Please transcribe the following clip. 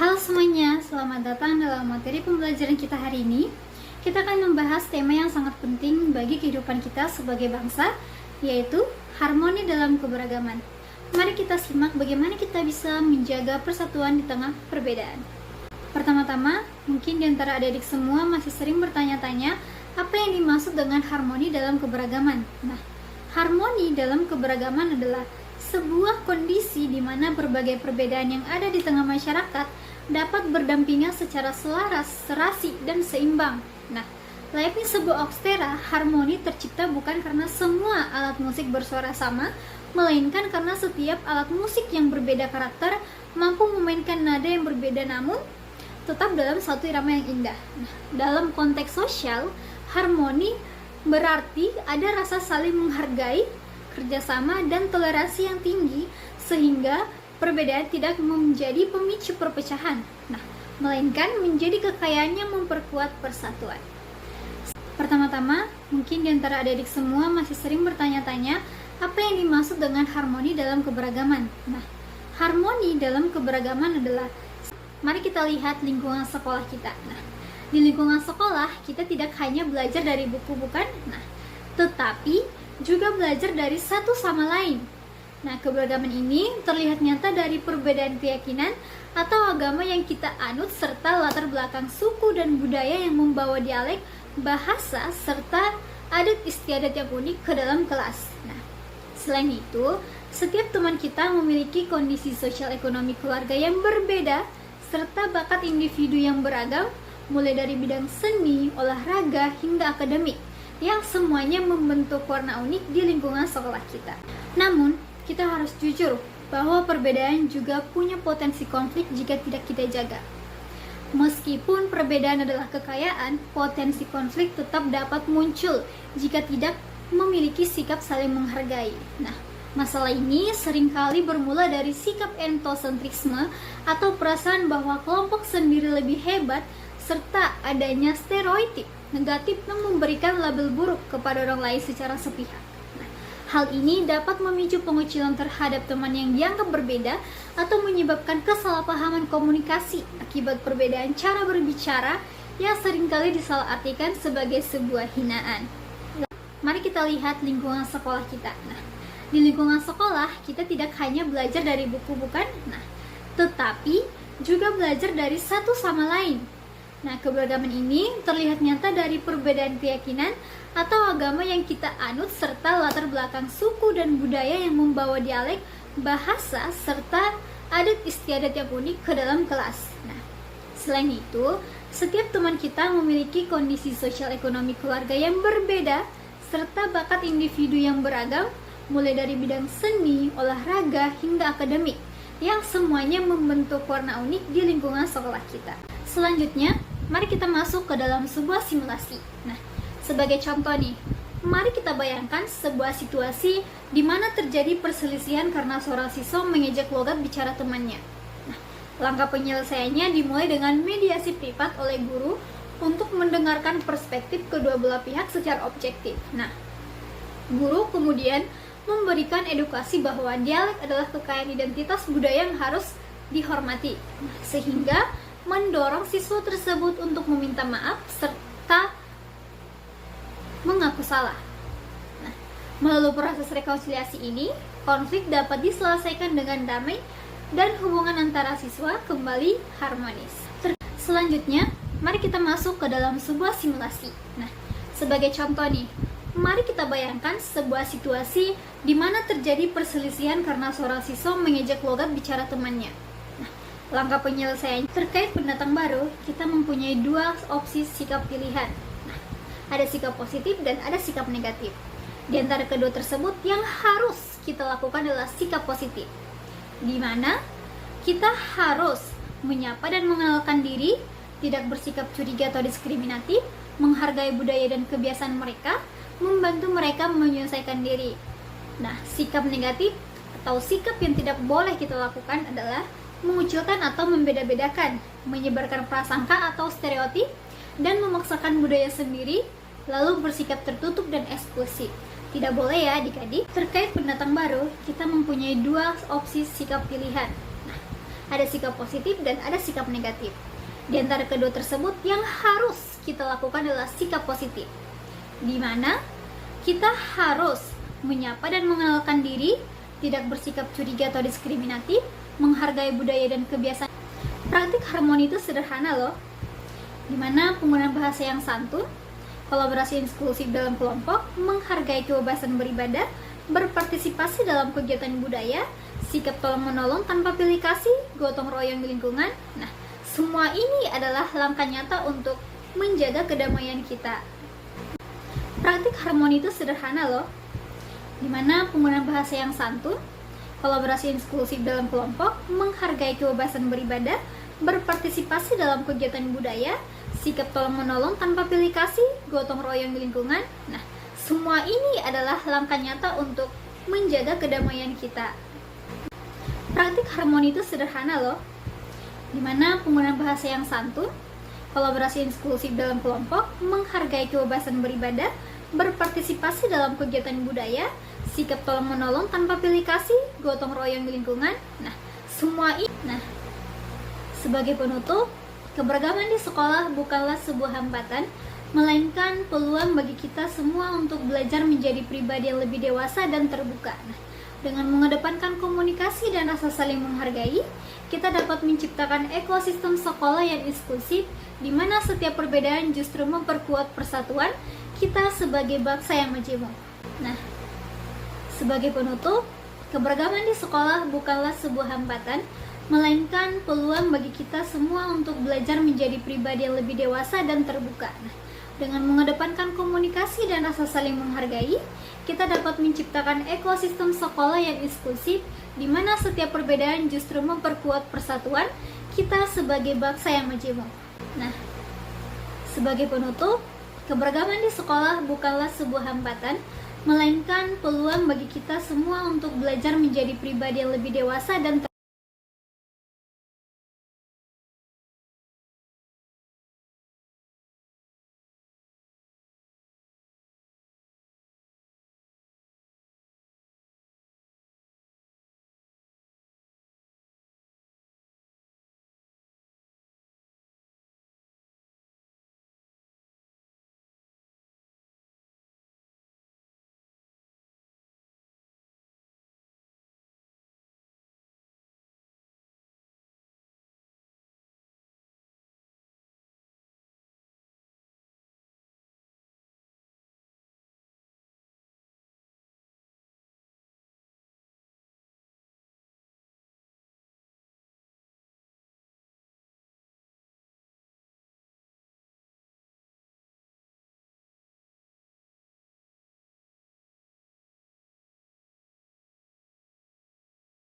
Halo semuanya, selamat datang dalam materi pembelajaran kita hari ini. Kita akan membahas tema yang sangat penting bagi kehidupan kita sebagai bangsa, yaitu harmoni dalam keberagaman. Mari kita simak bagaimana kita bisa menjaga persatuan di tengah perbedaan. Pertama-tama, mungkin di antara adik-adik semua masih sering bertanya-tanya apa yang dimaksud dengan harmoni dalam keberagaman. Nah, harmoni dalam keberagaman adalah sebuah kondisi di mana berbagai perbedaan yang ada di tengah masyarakat dapat berdampingan secara selaras, serasi, dan seimbang. Nah, layaknya sebuah orkestra, harmoni tercipta bukan karena semua alat musik bersuara sama, melainkan karena setiap alat musik yang berbeda karakter mampu memainkan nada yang berbeda namun tetap dalam satu irama yang indah. Nah, dalam konteks sosial, harmoni berarti ada rasa saling menghargai, kerjasama, dan toleransi yang tinggi sehingga perbedaan tidak menjadi pemicu perpecahan, melainkan menjadi kekayaan yang memperkuat persatuan. Pertama-tama, mungkin di antara adik-adik semua masih sering bertanya-tanya apa yang dimaksud dengan harmoni dalam keberagaman. Nah, harmoni dalam keberagaman adalah, mari kita lihat lingkungan sekolah kita. Nah, di lingkungan sekolah kita tidak hanya belajar dari buku, bukan? Tetapi juga belajar dari satu sama lain. Nah, keberagaman ini terlihat nyata dari perbedaan keyakinan atau agama yang kita anut serta latar belakang suku dan budaya yang membawa dialek, bahasa, serta adat istiadat yang unik ke dalam kelas. Nah, selain itu, setiap teman kita memiliki kondisi sosial ekonomi keluarga yang berbeda serta bakat individu yang beragam, mulai dari bidang seni, olahraga, hingga akademik, yang semuanya membentuk warna unik di lingkungan sekolah kita. Namun, kita harus jujur bahwa perbedaan juga punya potensi konflik jika tidak kita jaga. Meskipun perbedaan adalah kekayaan, potensi konflik tetap dapat muncul jika tidak memiliki sikap saling menghargai. Nah, masalah ini seringkali bermula dari sikap entosentrisme atau perasaan bahwa kelompok sendiri lebih hebat serta adanya stereotip negatif yang memberikan label buruk kepada orang lain secara sepihak. Hal ini dapat memicu pengucilan terhadap teman yang dianggap berbeda atau menyebabkan kesalahpahaman komunikasi akibat perbedaan cara berbicara yang seringkali disalahartikan sebagai sebuah hinaan. Mari kita lihat lingkungan sekolah kita. Nah, di lingkungan sekolah kita tidak hanya belajar dari buku, bukan? Tetapi juga belajar dari satu sama lain. Nah, keberagaman ini terlihat nyata dari perbedaan keyakinan atau agama yang kita anut serta latar belakang suku dan budaya yang membawa dialek, bahasa, serta adat istiadat yang unik ke dalam kelas. Nah, selain itu, setiap teman kita memiliki kondisi sosial ekonomi keluarga yang berbeda serta bakat individu yang beragam, mulai dari bidang seni, olahraga, hingga akademik, yang semuanya membentuk warna unik di lingkungan sekolah kita. Selanjutnya, mari kita masuk ke dalam sebuah simulasi. Nah, sebagai contoh nih, mari kita bayangkan sebuah situasi di mana terjadi perselisihan karena seorang siswa mengejek logat bicara temannya. Nah, langkah penyelesaiannya dimulai dengan mediasi privat oleh guru untuk mendengarkan perspektif kedua belah pihak secara objektif. Nah, guru kemudian memberikan edukasi bahwa dialek adalah kekayaan identitas budaya yang harus dihormati, sehingga mendorong siswa tersebut untuk meminta maaf serta mengaku salah. Nah, melalui proses rekonsiliasi ini, konflik dapat diselesaikan dengan damai dan hubungan antara siswa kembali harmonis. Selanjutnya, mari kita masuk ke dalam sebuah simulasi. Nah, sebagai contoh nih, mari kita bayangkan sebuah situasi di mana terjadi perselisihan karena seorang siswa mengejek logat bicara temannya. Langkah penyelesaian terkait pendatang baru, kita mempunyai dua opsi sikap pilihan. Nah, ada sikap positif dan ada sikap negatif. Di antara kedua tersebut, yang harus kita lakukan adalah sikap positif, di mana kita harus menyapa dan mengenalkan diri, tidak bersikap curiga atau diskriminatif, menghargai budaya dan kebiasaan mereka, membantu mereka menyelesaikan diri. Nah, sikap negatif atau sikap yang tidak boleh kita lakukan adalah mengucilkan atau membeda-bedakan, menyebarkan prasangka atau stereotip, dan memaksakan budaya sendiri, lalu bersikap tertutup dan eksklusif. Tidak boleh ya adik-adik. Terkait pendatang baru, kita mempunyai dua opsi sikap pilihan. Nah, Ada sikap positif dan ada sikap negatif. Di antara kedua tersebut, yang harus kita lakukan adalah sikap positif, di mana kita harus menyapa dan mengenalkan diri, tidak bersikap curiga atau diskriminatif, menghargai budaya dan kebiasaan. Praktik harmoni itu sederhana loh, di mana penggunaan bahasa yang santun, kolaborasi inklusif dalam kelompok, menghargai kebebasan beribadah, berpartisipasi dalam kegiatan budaya, sikap tolong-menolong tanpa pilih kasih, gotong royong di lingkungan. Nah, semua ini adalah langkah nyata untuk menjaga kedamaian kita. Praktik harmoni itu sederhana loh, di mana penggunaan bahasa yang santun, kolaborasi inklusif dalam kelompok, menghargai kebebasan beribadah, berpartisipasi dalam kegiatan budaya, sikap tolong-menolong tanpa pilih kasih, gotong royong di lingkungan. Nah, semua ini adalah langkah nyata untuk menjaga kedamaian kita. Praktik harmoni itu sederhana loh, di mana penggunaan bahasa yang santun, kolaborasi inklusif dalam kelompok, menghargai kebebasan beribadah, berpartisipasi dalam kegiatan budaya, sikap tolong-menolong tanpa pilih kasih, gotong royong di lingkungan. Nah, semua ini. Nah, sebagai penutup, keberagaman di sekolah bukanlah sebuah hambatan, melainkan peluang bagi kita semua untuk belajar menjadi pribadi yang lebih dewasa dan terbuka. Nah, dengan mengedepankan komunikasi dan rasa saling menghargai, kita dapat menciptakan ekosistem sekolah yang inklusif, di mana setiap perbedaan justru memperkuat persatuan kita sebagai bangsa yang majemuk. Nah, sebagai penutup, keberagaman di sekolah bukanlah sebuah hambatan, melainkan peluang bagi kita semua untuk belajar menjadi pribadi yang lebih dewasa dan terbuka. Nah, dengan mengedepankan komunikasi dan rasa saling menghargai, kita dapat menciptakan ekosistem sekolah yang inklusif, di mana setiap perbedaan justru memperkuat persatuan kita sebagai bangsa yang majemuk. Nah, sebagai penutup, keberagaman di sekolah bukanlah sebuah hambatan, melainkan peluang bagi kita semua untuk belajar menjadi pribadi yang lebih dewasa dan